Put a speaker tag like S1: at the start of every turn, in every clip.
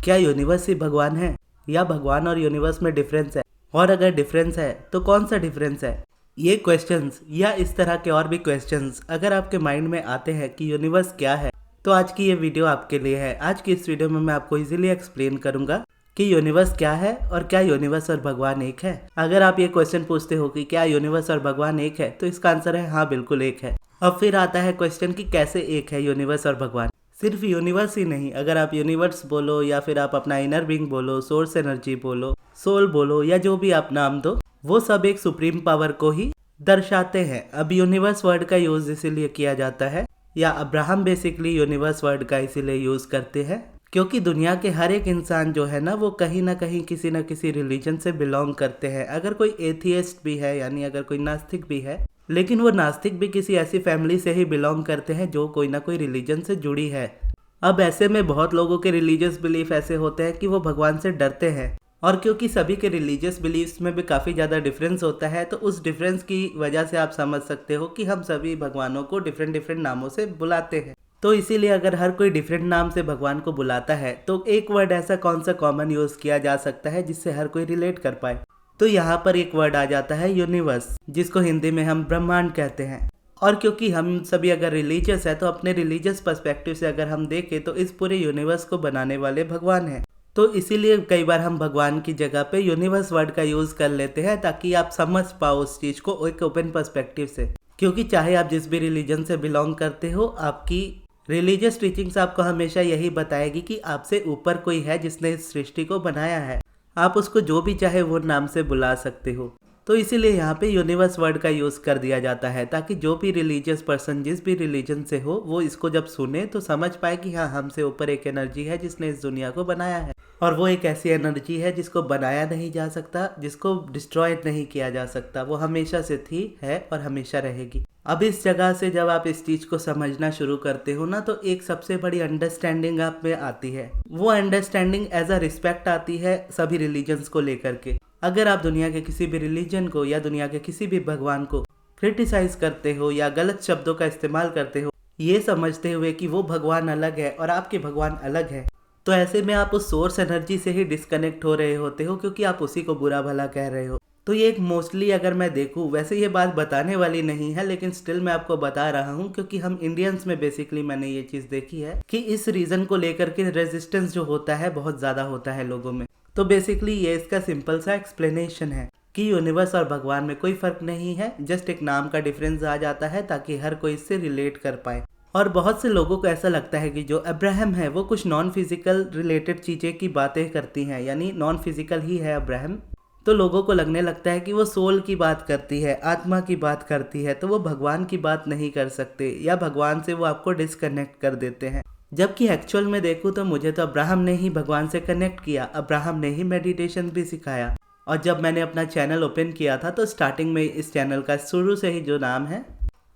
S1: क्या यूनिवर्स ही भगवान है या भगवान और यूनिवर्स में डिफरेंस है, और अगर डिफरेंस है तो कौन सा डिफरेंस है। ये क्वेश्चंस या इस तरह के और भी क्वेश्चंस अगर आपके माइंड में आते हैं कि यूनिवर्स क्या है, तो आज की ये वीडियो आपके लिए है। आज की इस वीडियो में मैं आपको इजीली एक्सप्लेन करूंगा कि यूनिवर्स क्या है और क्या यूनिवर्स और भगवान एक है। अगर आप ये क्वेश्चन पूछते हो कि क्या यूनिवर्स और भगवान एक है, तो इसका आंसर है हाँ, बिल्कुल एक है। अब फिर आता है क्वेश्चन कि कैसे एक है यूनिवर्स और भगवान। सिर्फ यूनिवर्स ही नहीं, अगर आप यूनिवर्स बोलो या फिर आप अपना इनर बीइंग बोलो, सोर्स एनर्जी बोलो, सोल बोलो या जो भी आप नाम दो, वो सब एक सुप्रीम पावर को ही दर्शाते हैं। अब यूनिवर्स वर्ड का यूज इसीलिए किया जाता है, या अब्राहम बेसिकली यूनिवर्स वर्ड का इसीलिए यूज करते हैं क्योंकि दुनिया के हर एक इंसान जो है ना, वो कहीं ना कहीं किसी न किसी रिलीजन से बिलोंग करते हैं। अगर कोई एथियस्ट भी है, यानी अगर कोई नास्तिक भी है, लेकिन वो नास्तिक भी किसी ऐसी फैमिली से ही बिलोंग करते हैं जो कोई ना कोई रिलीजन से जुड़ी है। अब ऐसे में बहुत लोगों के रिलीजियस बिलीफ ऐसे होते हैं कि वो भगवान से डरते हैं, और क्योंकि सभी के रिलीजियस बिलीफ्स में भी काफ़ी ज़्यादा डिफरेंस होता है, तो उस डिफरेंस की वजह से आप समझ सकते हो कि हम सभी भगवानों को डिफरेंट डिफरेंट नामों से बुलाते हैं। तो इसीलिए अगर हर कोई डिफरेंट नाम से भगवान को बुलाता है, तो एक वर्ड ऐसा कौन सा कॉमन यूज़ किया जा सकता है जिससे हर कोई रिलेट कर पाए। तो यहाँ पर एक वर्ड आ जाता है यूनिवर्स, जिसको हिंदी में हम ब्रह्मांड कहते हैं। और क्योंकि हम सभी अगर रिलीजियस है, तो अपने रिलीजियस पर्सपेक्टिव से अगर हम देखें तो इस पूरे यूनिवर्स को बनाने वाले भगवान हैं। तो इसीलिए कई बार हम भगवान की जगह पे यूनिवर्स वर्ड का यूज़ कर लेते हैं, ताकि आप समझ पाओ उस चीज़ को एक ओपन पर्सपेक्टिव से। क्योंकि चाहे आप जिस भी रिलीजन से बिलोंग करते हो, आपकी रिलीजियस टीचिंग्स आपको हमेशा यही बताएगी कि आपसे ऊपर कोई है जिसने इस सृष्टि को बनाया है। आप उसको जो भी चाहे वो नाम से बुला सकते हो। तो इसीलिए यहाँ पे यूनिवर्स वर्ड का यूज़ कर दिया जाता है, ताकि जो भी रिलीजियस पर्सन जिस भी रिलीजन से हो, वो इसको जब सुने तो समझ पाए कि हाँ, हमसे ऊपर एक एनर्जी है जिसने इस दुनिया को बनाया है। और वो एक ऐसी एनर्जी है जिसको बनाया नहीं जा सकता, जिसको डिस्ट्रॉय नहीं किया जा सकता। वो हमेशा से थी, है और हमेशा रहेगी। अब इस जगह से जब आप इस चीज़ को समझना शुरू करते हो ना, तो एक सबसे बड़ी अंडरस्टैंडिंग आप में आती है। वो अंडरस्टैंडिंग एज अ रिस्पेक्ट आती है सभी रिलीजन्स को लेकर के। अगर आप दुनिया के किसी भी रिलीजन को या दुनिया के किसी भी भगवान को क्रिटिसाइज करते हो या गलत शब्दों का इस्तेमाल करते हो, ये समझते हुए कि वो भगवान अलग है और आपके भगवान अलग है, तो ऐसे में आप उस सोर्स एनर्जी से ही डिस्कनेक्ट हो रहे होते हो, क्योंकि आप उसी को बुरा भला कह रहे हो। तो ये एक मोस्टली अगर मैं देखूँ, वैसे ये बात बताने वाली नहीं है, लेकिन स्टिल मैं आपको बता रहा हूँ, क्योंकि हम इंडियंस में बेसिकली मैंने ये चीज़ देखी है कि इस रीज़न को लेकर के रेजिस्टेंस जो होता है बहुत ज़्यादा होता है लोगों में। तो बेसिकली ये इसका सिंपल सा एक्सप्लेनेशन है कि यूनिवर्स और भगवान में कोई फ़र्क नहीं है, जस्ट एक नाम का डिफरेंस आ जाता है ताकि हर कोई इससे रिलेट कर पाए। और बहुत से लोगों को ऐसा लगता है कि जो अब्राहम है वो कुछ नॉन फिजिकल रिलेटेड चीज़ें की बातें करती हैं, यानी नॉन फिजिकल ही है अब्राहम। तो लोगों को लगने लगता है कि वो सोल की बात करती है, आत्मा की बात करती है, तो वो भगवान की बात नहीं कर सकते, या भगवान से वो आपको डिस्कनेक्ट कर देते हैं। जबकि एक्चुअल में देखूँ तो मुझे तो अब्राहम ने ही भगवान से कनेक्ट किया, अब्राहम ने ही मेडिटेशन भी सिखाया। और जब मैंने अपना चैनल ओपन किया था, तो स्टार्टिंग में इस चैनल का शुरू से ही जो नाम है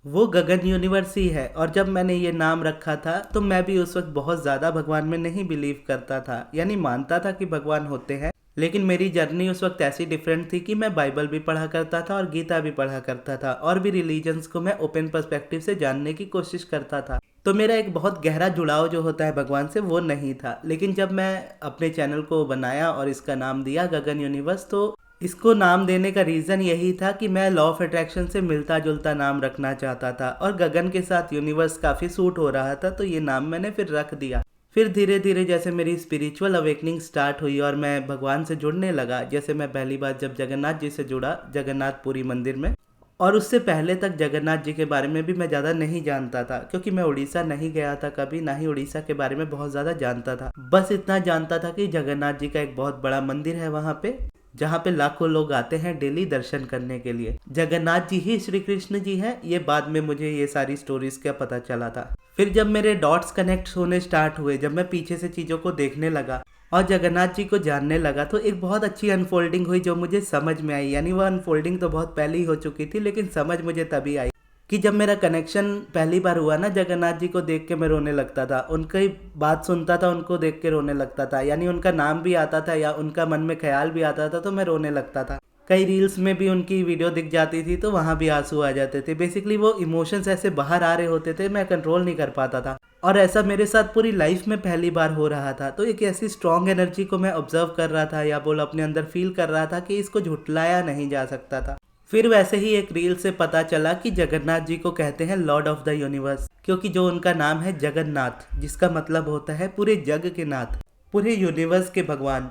S1: वो गगन यूनिवर्स ही है। और जब मैंने ये नाम रखा था, तो मैं भी उस वक्त बहुत ज़्यादा भगवान में नहीं बिलीव करता था, यानी मानता था कि भगवान होते हैं, लेकिन मेरी जर्नी उस वक्त ऐसी डिफरेंट थी कि मैं बाइबल भी पढ़ा करता था और गीता भी पढ़ा करता था, और भी रिलीजन्स को मैं ओपन पर्सपेक्टिव से जानने की कोशिश करता था। तो मेरा एक बहुत गहरा जुड़ाव जो होता है भगवान से, वो नहीं था। लेकिन जब मैं अपने चैनल को बनाया और इसका नाम दिया गगन यूनिवर्स, तो इसको नाम देने का रीज़न यही था कि मैं लॉ ऑफ अट्रैक्शन से मिलता जुलता नाम रखना चाहता था, और गगन के साथ यूनिवर्स काफ़ी सूट हो रहा था, तो ये नाम मैंने फिर रख दिया। फिर धीरे धीरे जैसे मेरी स्पिरिचुअल अवेकनिंग स्टार्ट हुई और मैं भगवान से जुड़ने लगा, जैसे मैं पहली बार जब जगन्नाथ जी से जुड़ा, जगन्नाथपुरी मंदिर में, और उससे पहले तक जगन्नाथ जी के बारे में भी मैं ज़्यादा नहीं जानता था, क्योंकि मैं उड़ीसा नहीं गया था कभी, ना ही उड़ीसा के बारे में बहुत ज़्यादा जानता था। बस इतना जानता था कि जगन्नाथ जी का एक बहुत बड़ा मंदिर है वहाँ पे, जहाँ पे लाखों लोग आते हैं डेली दर्शन करने के लिए। जगन्नाथ जी ही श्री कृष्ण जी हैं, ये बाद में मुझे ये सारी स्टोरीज का पता चला था। फिर जब मेरे डॉट्स कनेक्ट होने स्टार्ट हुए, जब मैं पीछे से चीज़ों को देखने लगा और जगन्नाथ जी को जानने लगा, तो एक बहुत अच्छी अनफोल्डिंग हुई जो मुझे समझ में आई। यानी वह अनफोल्डिंग तो बहुत पहले ही हो चुकी थी, लेकिन समझ मुझे तभी आई कि जब मेरा कनेक्शन पहली बार हुआ ना, जगन्नाथ जी को देख के मैं रोने लगता था, उनकी बात सुनता था, उनको देख के रोने लगता था, यानी उनका नाम भी आता था या उनका मन में ख्याल भी आता था तो मैं रोने लगता था। कई रील्स में भी उनकी वीडियो दिख जाती थी तो वहाँ भी आंसू आ जाते थे। बेसिकली वो इमोशंस ऐसे बाहर आ रहे होते थे, मैं कंट्रोल नहीं कर पाता था और ऐसा मेरे साथ पूरी लाइफ में पहली बार हो रहा था। तो एक ऐसी स्ट्रॉन्ग एनर्जी को मैं ऑब्जर्व कर रहा था या बोल अपने अंदर फील कर रहा था कि इसको झुटलाया नहीं जा सकता था। फिर वैसे ही एक रील से पता चला कि जगन्नाथ जी को कहते हैं लॉर्ड ऑफ द यूनिवर्स, क्योंकि जो उनका नाम है जगन्नाथ, जिसका मतलब होता है पूरे जग के नाथ, पूरे यूनिवर्स के भगवान।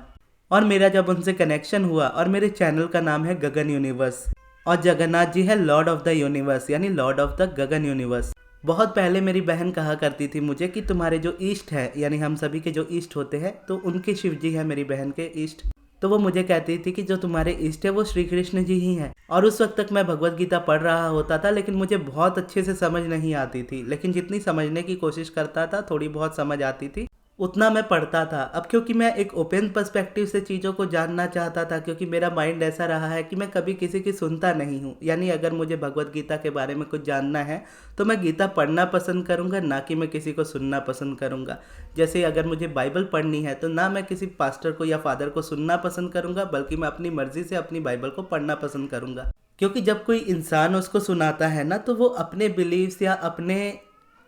S1: और मेरा जब उनसे कनेक्शन हुआ, और मेरे चैनल का नाम है गगन यूनिवर्स और जगन्नाथ जी है लॉर्ड ऑफ द यूनिवर्स यानी Lord of the Gagan universe. बहुत पहले मेरी बहन कहा करती थी मुझे कि तुम्हारे जो ईष्ट है यानी हम सभी के जो ईष्ट होते हैं तो उनके शिव जी है मेरी बहन के ईष्ट। तो वो मुझे कहती थी कि जो तुम्हारे इष्ट है वो श्री कृष्ण जी ही हैं। और उस वक्त तक मैं भगवत गीता पढ़ रहा होता था, लेकिन मुझे बहुत अच्छे से समझ नहीं आती थी, लेकिन जितनी समझने की कोशिश करता था थोड़ी बहुत समझ आती थी, उतना मैं पढ़ता था। अब क्योंकि मैं एक ओपन पर्सपेक्टिव से चीज़ों को जानना चाहता था, क्योंकि मेरा माइंड ऐसा रहा है कि मैं कभी किसी की सुनता नहीं हूँ, यानी अगर मुझे भगवत गीता के बारे में कुछ जानना है तो मैं गीता पढ़ना पसंद करूँगा, ना कि मैं किसी को सुनना पसंद करूँगा। जैसे अगर मुझे बाइबल पढ़नी है तो ना मैं किसी पास्टर को या फादर को सुनना पसंद करूँगा, बल्कि मैं अपनी मर्जी से अपनी बाइबल को पढ़ना पसंद करूँगा। क्योंकि जब कोई इंसान उसको सुनाता है ना, तो वो अपने बिलीव्स या अपने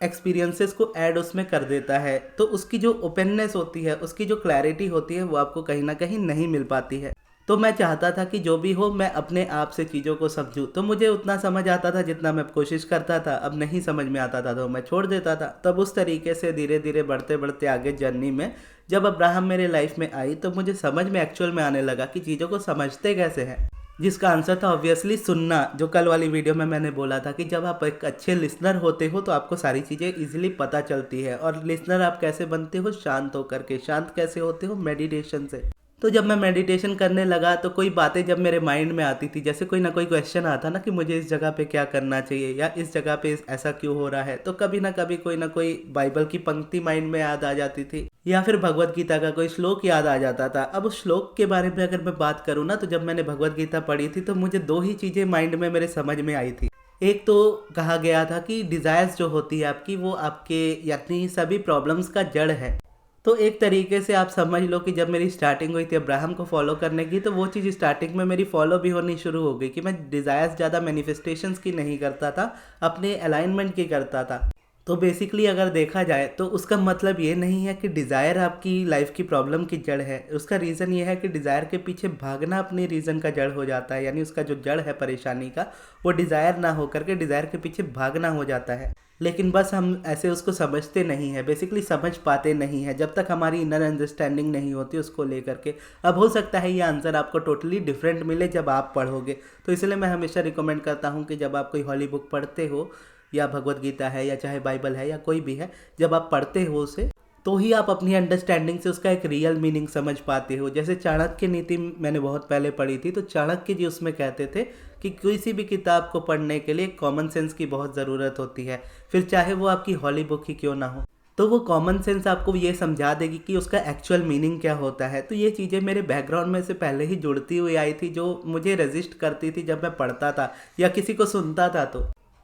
S1: एक्सपीरियंसेस को ऐड उसमें कर देता है, तो उसकी जो ओपननेस होती है, उसकी जो क्लैरिटी होती है, वो आपको कहीं ना कहीं नहीं मिल पाती है। तो मैं चाहता था कि जो भी हो मैं अपने आप से चीज़ों को समझूं। तो मुझे उतना समझ आता था जितना मैं कोशिश करता था, अब नहीं समझ में आता था तो मैं छोड़ देता था। तब उस तरीके से धीरे धीरे बढ़ते बढ़ते आगे जर्नी में जब अब्राहम मेरे लाइफ में आई तो मुझे समझ में एक्चुअल में आने लगा कि चीज़ों को समझते कैसे हैं, जिसका आंसर था ऑब्वियसली सुनना। जो कल वाली वीडियो में मैंने बोला था कि जब आप एक अच्छे लिसनर होते हो तो आपको सारी चीज़ें इजीली पता चलती है। और लिसनर आप कैसे बनते हो? शांत होकर के। शांत कैसे होते हो? मेडिटेशन से। तो जब मैं मेडिटेशन करने लगा तो कोई बातें जब मेरे माइंड में आती थी, जैसे कोई ना कोई क्वेश्चन आता ना कि मुझे इस जगह पे क्या करना चाहिए या इस जगह पे ऐसा क्यों हो रहा है, तो कभी ना कभी कोई ना कोई बाइबल की पंक्ति माइंड में याद आ जाती थी या फिर भगवत गीता का कोई श्लोक याद आ जाता था। अब उस श्लोक के बारे में अगर मैं बात करूँ ना, तो जब मैंने भगवत गीता पढ़ी थी तो मुझे दो ही चीज़ें माइंड में मेरे समझ में आई थी। एक तो कहा गया था कि डिज़ायर्स जो होती है आपकी, वो आपके यानी सभी प्रॉब्लम्स का जड़ है। तो एक तरीके से आप समझ लो कि जब मेरी स्टार्टिंग हुई थी अब्राहम को फॉलो करने की, तो वो चीज़ स्टार्टिंग में मेरी फॉलो भी होनी शुरू हो गई कि मैं डिज़ायर्स ज़्यादा मैनिफेस्टेशंस की नहीं करता था, अपने अलाइनमेंट की करता था। तो बेसिकली अगर देखा जाए तो उसका मतलब ये नहीं है कि डिज़ायर आपकी लाइफ की प्रॉब्लम की जड़ है। उसका रीज़न ये है कि डिज़ायर के पीछे भागना अपनी रीज़न का जड़ हो जाता है, यानी उसका जो जड़ है परेशानी का, वो डिज़ायर ना हो करके डिज़ायर के पीछे भागना हो जाता है। लेकिन बस हम ऐसे उसको समझते नहीं है, बेसिकली समझ पाते नहीं है जब तक हमारी इनर अंडरस्टैंडिंग नहीं होती उसको लेकर के। अब हो सकता है ये आंसर आपको टोटली डिफरेंट मिले जब आप पढ़ोगे, तो इसलिए मैं हमेशा रिकमेंड करता हूँ कि जब आप कोई हॉली बुक पढ़ते हो, या भगवत गीता है या चाहे बाइबल है या कोई भी है, जब आप पढ़ते हो उसे तो ही आप अपनी अंडरस्टैंडिंग से उसका एक रियल मीनिंग समझ पाते हो। जैसे चाणक्य नीति मैंने बहुत पहले पढ़ी थी, तो चाणक्य जी उसमें कहते थे कि किसी भी किताब को पढ़ने के लिए कॉमन सेंस की बहुत ज़रूरत होती है, फिर चाहे वो आपकी हॉली बुक ही क्यों ना हो। तो वो कॉमन सेंस आपको ये समझा देगी कि उसका एक्चुअल मीनिंग क्या होता है। तो ये चीज़ें मेरे बैकग्राउंड में से पहले ही जुड़ती हुई आई थी, जो मुझे रेजिस्ट करती थी जब मैं पढ़ता था या किसी को सुनता था।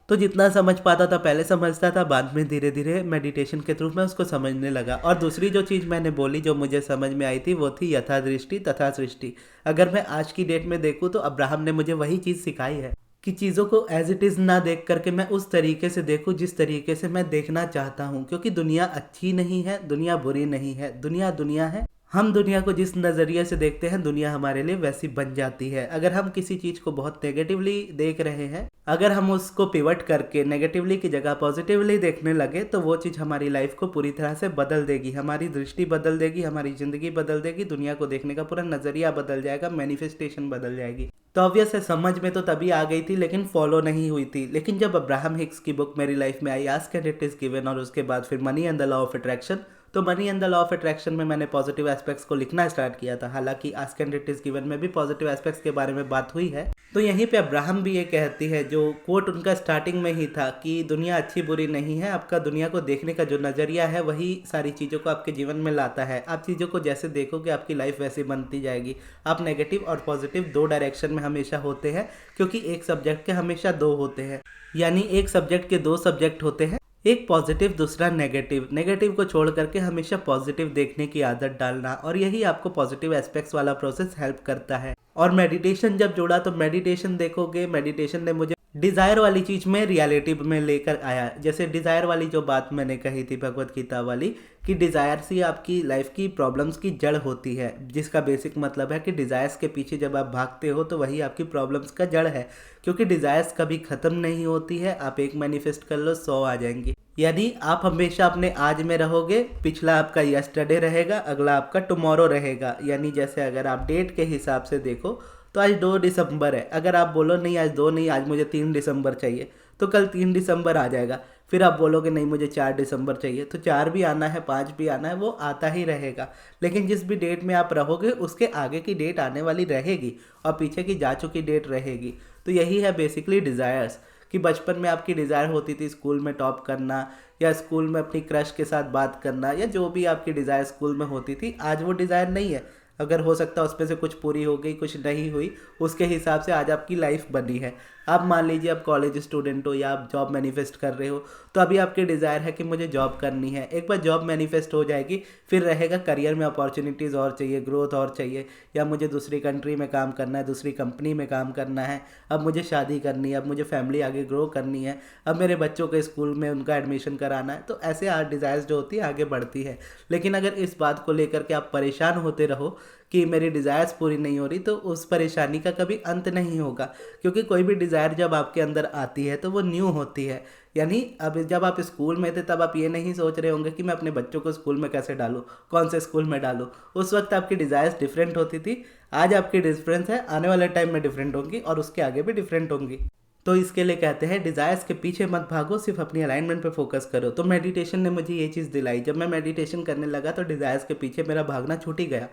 S1: तो जितना समझ पाता था पहले समझता था, बाद में धीरे धीरे मेडिटेशन के थ्रू मैं उसको समझने लगा। और दूसरी जो चीज़ मैंने बोली जो मुझे समझ में आई थी वो थी यथा दृष्टि तथा सृष्टि। अगर मैं आज की डेट में देखूँ तो अब्राहम ने मुझे वही चीज़ सिखाई है कि चीज़ों को एज इट इज़ ना देख करके मैं उस तरीके से देखूँ जिस तरीके से मैं देखना चाहता हूँ। क्योंकि दुनिया अच्छी नहीं है, दुनिया बुरी नहीं है, दुनिया दुनिया है। हम दुनिया को जिस नज़रिए से देखते हैं दुनिया हमारे लिए वैसी बन जाती है। अगर हम किसी चीज़ को बहुत नेगेटिवली देख रहे हैं, अगर हम उसको पिवट करके नेगेटिवली की जगह पॉजिटिवली देखने लगे, तो वो चीज़ हमारी लाइफ को पूरी तरह से बदल देगी, हमारी दृष्टि बदल देगी, हमारी ज़िंदगी बदल देगी, दुनिया को देखने का पूरा नज़रिया बदल जाएगा, मैनिफेस्टेशन बदल जाएगी। तो ऑब्वियस है समझ में तो तभी आ गई थी, लेकिन फॉलो नहीं हुई थी। लेकिन जब अब्राहम हिक्स की बुक मेरी लाइफ में आई, ask and it is given, और उसके बाद फिर money and the law of attraction, तो money and the law of attraction में मैंने पॉजिटिव एस्पेक्ट्स को लिखना स्टार्ट किया था। हालांकि ask and it is given में भी पॉजिटिव एस्पेक्ट्स के बारे में बात हुई है। तो यहीं पे अब्राहम भी ये कहती है, जो कोट उनका स्टार्टिंग में ही था कि दुनिया अच्छी बुरी नहीं है, आपका दुनिया को देखने का जो नज़रिया है वही सारी चीज़ों को आपके जीवन में लाता है। आप चीज़ों को जैसे देखोगे आपकी लाइफ वैसी बनती जाएगी। आप नेगेटिव और पॉजिटिव दो डायरेक्शन में हमेशा होते हैं, क्योंकि एक सब्जेक्ट के हमेशा दो होते हैं, यानी एक सब्जेक्ट के दो सब्जेक्ट होते हैं, एक पॉजिटिव दूसरा नेगेटिव। नेगेटिव को छोड़ करके हमेशा पॉजिटिव देखने की आदत डालना, और यही आपको पॉजिटिव एस्पेक्ट्स वाला प्रोसेस हेल्प करता है। और मेडिटेशन जब जोड़ा तो मेडिटेशन देखोगे, मेडिटेशन ने मुझे डिज़ायर वाली चीज़ में रियलिटी में लेकर आया। जैसे डिज़ायर वाली जो बात मैंने कही थी भगवत गीता वाली, कि डिज़ायर्स ही आपकी लाइफ की प्रॉब्लम्स की जड़ होती है, जिसका बेसिक मतलब है कि डिज़ायर्स के पीछे जब आप भागते हो तो वही आपकी प्रॉब्लम्स का जड़ है, क्योंकि डिज़ायर्स कभी ख़त्म नहीं होती है। आप एक मैनिफेस्ट कर लो 100 आ जाएंगी। यदि आप हमेशा अपने आज में रहोगे, पिछला आपका यस्टरडे रहेगा, अगला आपका टुमारो रहेगा। यानी जैसे अगर आप डेट के हिसाब से देखो तो आज 2 दिसंबर है, अगर आप बोलो नहीं आज 2 नहीं, आज मुझे 3 दिसंबर चाहिए, तो कल 3 दिसंबर आ जाएगा। फिर आप बोलोगे नहीं मुझे 4 दिसंबर चाहिए, तो 4 भी आना है, 5 भी आना है, वो आता ही रहेगा। लेकिन जिस भी डेट में आप रहोगे उसके आगे की डेट आने वाली रहेगी और पीछे की जा चुकी डेट रहेगी। तो यही है बेसिकली डिज़ायर्स, कि बचपन में आपकी डिज़ायर होती थी स्कूल में टॉप करना, या स्कूल में अपनी क्रश के साथ बात करना, या जो भी आपकी डिज़ायर स्कूल में होती थी, आज वो डिज़ायर नहीं है। अगर हो सकता है उसमें से कुछ पूरी हो गई, कुछ नहीं हुई, उसके हिसाब से आज आपकी लाइफ बनी है। आप मान लीजिए आप कॉलेज स्टूडेंट हो या आप जॉब मैनिफेस्ट कर रहे हो, तो अभी आपकी डिज़ायर है कि मुझे जॉब करनी है। एक बार जॉब मैनिफेस्ट हो जाएगी, फिर रहेगा करियर में अपॉर्चुनिटीज़ और चाहिए, ग्रोथ और चाहिए, या मुझे दूसरी कंट्री में काम करना है, दूसरी कंपनी में काम करना है, अब मुझे शादी करनी है, अब मुझे फैमिली आगे ग्रो करनी है, अब मेरे बच्चों के स्कूल में उनका एडमिशन कराना है। तो ऐसे डिज़ायर्स जो होती है आगे बढ़ती है। लेकिन अगर इस बात को लेकर के आप परेशान होते रहो कि मेरी डिज़ायर्स पूरी नहीं हो रही, तो उस परेशानी का कभी अंत नहीं होगा, क्योंकि कोई भी डिज़ायर जब आपके अंदर आती है तो वो न्यू होती है। यानी अब जब आप स्कूल में थे तब आप ये नहीं सोच रहे होंगे कि मैं अपने बच्चों को स्कूल में कैसे डालूँ, कौन से स्कूल में डालूँ। उस वक्त आपकी डिज़ायर्स डिफरेंट होती थी, आज आपकी डिफरेंस है, आने वाले टाइम में डिफरेंट होंगी और उसके आगे भी डिफरेंट होंगी। तो इसके लिए कहते हैं डिज़ायर्स के पीछे मत भागो, सिर्फ अपनी अलाइनमेंट पे फोकस करो। तो मेडिटेशन ने मुझे ये चीज़ दिलाई। जब मैं मेडिटेशन करने लगा तो डिज़ायर्स के पीछे मेरा भागना छूट ही गया।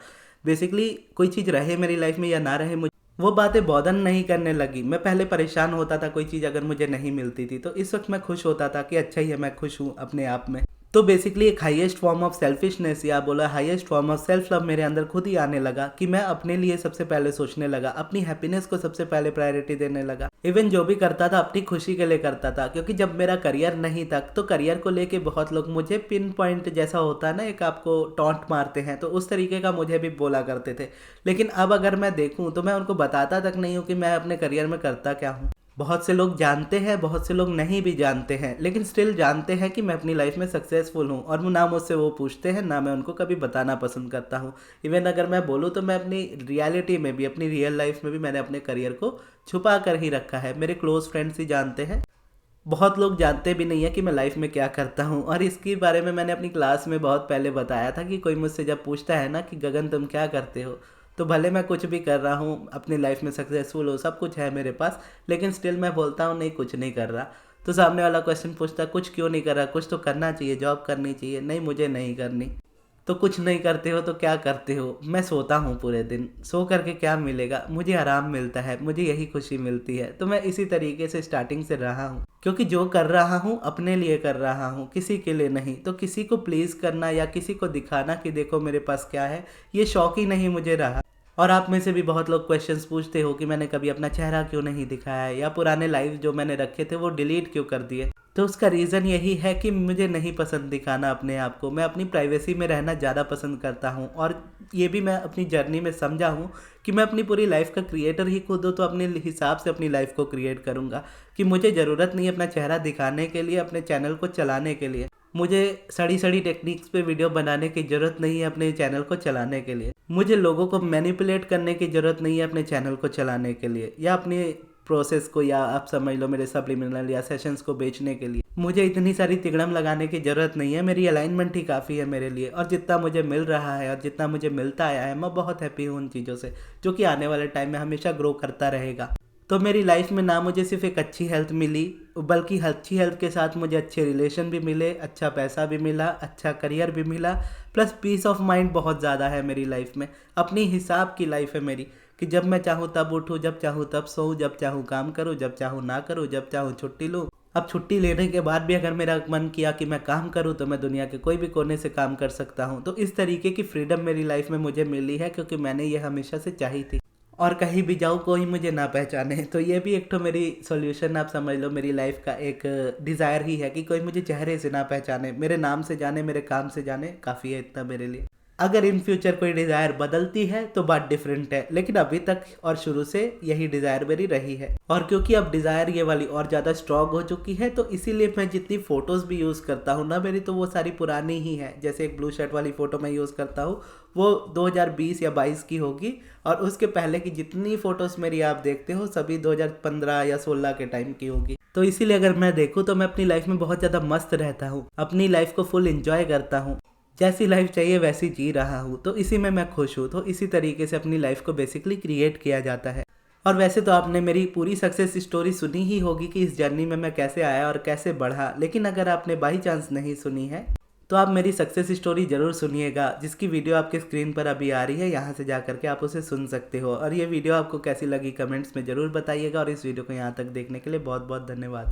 S1: बेसिकली कोई चीज़ रहे मेरी लाइफ में या ना रहे, मुझे वो बातें बॉदर नहीं करने लगी। मैं पहले परेशान होता था कोई चीज़ अगर मुझे नहीं मिलती थी, तो इस वक्त मैं खुश होता था कि अच्छा ही है, मैं खुश हूँ अपने आप में। तो बेसिकली एक हाईएस्ट फॉर्म ऑफ सेल्फिशनेस या बोला highest form of self love मेरे अंदर खुद ही आने लगा, कि मैं अपने लिए सबसे पहले सोचने लगा, अपनी हैप्पीनेस को सबसे पहले प्रायोरिटी देने लगा। इवन जो भी करता था अपनी खुशी के लिए करता था, क्योंकि जब मेरा करियर नहीं था तो करियर को लेके बहुत लोग मुझे पिन पॉइंट जैसा होता है ना, एक आपको टॉन्ट मारते हैं, तो उस तरीके का मुझे भी बोला करते थे। लेकिन अब अगर मैं देखूं तो मैं उनको बताता तक नहीं हूं कि मैं अपने करियर में करता क्या हूं। बहुत से लोग जानते हैं, बहुत से लोग नहीं भी जानते हैं, लेकिन स्टिल जानते हैं कि मैं अपनी लाइफ में सक्सेसफुल हूँ, और ना मुझसे वो पूछते हैं, ना मैं उनको कभी बताना पसंद करता हूँ। इवन अगर मैं बोलूँ तो मैं अपनी रियलिटी में भी, अपनी रियल लाइफ में भी मैंने अपने करियर को छुपा कर ही रखा है। मेरे क्लोज फ्रेंड्स ही जानते हैं, बहुत लोग जानते भी नहीं है कि मैं लाइफ में क्या करता हूँ। और इसके बारे में मैंने अपनी क्लास में बहुत पहले बताया था कि कोई मुझसे जब पूछता है ना कि गगन तुम क्या करते हो, तो भले मैं कुछ भी कर रहा हूँ, अपनी लाइफ में सक्सेसफुल हो, सब कुछ है मेरे पास, लेकिन स्टिल मैं बोलता हूँ नहीं कुछ नहीं कर रहा। तो सामने वाला क्वेश्चन पूछता कुछ क्यों नहीं कर रहा, कुछ तो करना चाहिए, जॉब करनी चाहिए। नहीं मुझे नहीं करनी। तो कुछ नहीं करते हो तो क्या करते हो? मैं सोता हूँ पूरे दिन, सो करके क्या मिलेगा, मुझे आराम मिलता है, मुझे यही खुशी मिलती है। तो मैं इसी तरीके से स्टार्टिंग से रहा हूँ, क्योंकि जो कर रहा हूँ अपने लिए कर रहा हूँ, किसी के लिए नहीं। तो किसी को प्लीज़ करना या किसी को दिखाना कि देखो मेरे पास क्या है, ये शौक ही नहीं मुझे रहा। और आप में से भी बहुत लोग क्वेश्चंस पूछते हो कि मैंने कभी अपना चेहरा क्यों नहीं दिखाया, या पुराने लाइव जो मैंने रखे थे वो डिलीट क्यों कर दिए। तो उसका रीज़न यही है कि मुझे नहीं पसंद दिखाना अपने आप को। मैं अपनी प्राइवेसी में रहना ज़्यादा पसंद करता हूँ, और ये भी मैं अपनी जर्नी में समझा हूँ कि मैं अपनी पूरी लाइफ का क्रिएटर ही खुद हूँ, तो अपने हिसाब से अपनी लाइफ को क्रिएट करूँगा। कि मुझे ज़रूरत नहीं है अपना चेहरा दिखाने के लिए, अपने चैनल को चलाने के लिए। मुझे सड़ी सड़ी टेक्निक्स पे वीडियो बनाने की ज़रूरत नहीं है अपने चैनल को चलाने के लिए। मुझे लोगों को मैनिपुलेट करने की ज़रूरत नहीं है अपने चैनल को चलाने के लिए, या अपनी प्रोसेस को, या आप समझ लो मेरे सब्लिमिनल या सेशंस को बेचने के लिए। मुझे इतनी सारी तिगड़म लगाने की ज़रूरत नहीं है, मेरी अलाइनमेंट ही काफ़ी है मेरे लिए। और जितना मुझे मिल रहा है और जितना मुझे मिलता आया है, मैं बहुत हैप्पी हूँ उन चीज़ों से, जो कि आने वाले टाइम में हमेशा ग्रो करता रहेगा। तो मेरी लाइफ में ना मुझे सिर्फ एक अच्छी हेल्थ मिली, बल्कि अच्छी हेल्थ के साथ मुझे अच्छे रिलेशन भी मिले, अच्छा पैसा भी मिला, अच्छा करियर भी मिला, प्लस पीस ऑफ माइंड बहुत ज़्यादा है मेरी लाइफ में। अपनी हिसाब की लाइफ है मेरी, कि जब मैं चाहूँ तब उठूँ, जब चाहूँ तब सोऊं, जब चाहूँ काम करूँ, जब चाहूँ ना करूँ, जब चाहूँ छुट्टी लूँ। अब छुट्टी लेने के बाद भी अगर मेरा मन किया कि मैं काम करूँ, तो मैं दुनिया के कोई भी कोने से काम कर सकता हूँ। तो इस तरीके की फ्रीडम मेरी लाइफ में मुझे मिली है, क्योंकि मैंने ये हमेशा से चाही थी। और कहीं भी जाऊँ कोई मुझे ना पहचाने, तो ये भी एक तो मेरी सॉल्यूशन आप समझ लो, मेरी लाइफ का एक डिज़ायर ही है कि कोई मुझे चेहरे से ना पहचाने, मेरे नाम से जाने, मेरे काम से जाने, काफ़ी है इतना मेरे लिए। अगर इन फ्यूचर कोई डिज़ायर बदलती है तो बात डिफरेंट है, लेकिन अभी तक और शुरू से यही डिज़ायर मेरी रही है। और क्योंकि अब डिज़ायर ये वाली और ज़्यादा स्ट्रॉन्ग हो चुकी है तो इसीलिए मैं जितनी फ़ोटोज़ भी यूज़ करता हूँ ना मेरी, तो वो सारी पुरानी ही है। जैसे एक ब्लू शर्ट वाली फ़ोटो मैं यूज़ करता हूँ वो 2020 या 22 की होगी, और उसके पहले की जितनी फ़ोटोज़ मेरी आप देखते हो सभी 2015 या 16 के टाइम की होगी। तो इसीलिए अगर मैं देखूँ तो मैं अपनी लाइफ में बहुत ज़्यादा मस्त रहता हूँ, अपनी लाइफ को फुल एंजॉय करता हूँ, जैसी लाइफ चाहिए वैसी जी रहा हूँ, तो इसी में मैं खुश हूँ। तो इसी तरीके से अपनी लाइफ को बेसिकली क्रिएट किया जाता है। और वैसे तो आपने मेरी पूरी सक्सेस स्टोरी सुनी ही होगी कि इस जर्नी में मैं कैसे आया और कैसे बढ़ा, लेकिन अगर आपने बाई चांस नहीं सुनी है तो आप मेरी सक्सेस स्टोरी ज़रूर सुनिएगा, जिसकी वीडियो आपके स्क्रीन पर अभी आ रही है। यहाँ से जा करके आप उसे सुन सकते हो। और ये वीडियो आपको कैसी लगी कमेंट्स में ज़रूर बताइएगा, और इस वीडियो को यहाँ तक देखने के लिए बहुत बहुत धन्यवाद।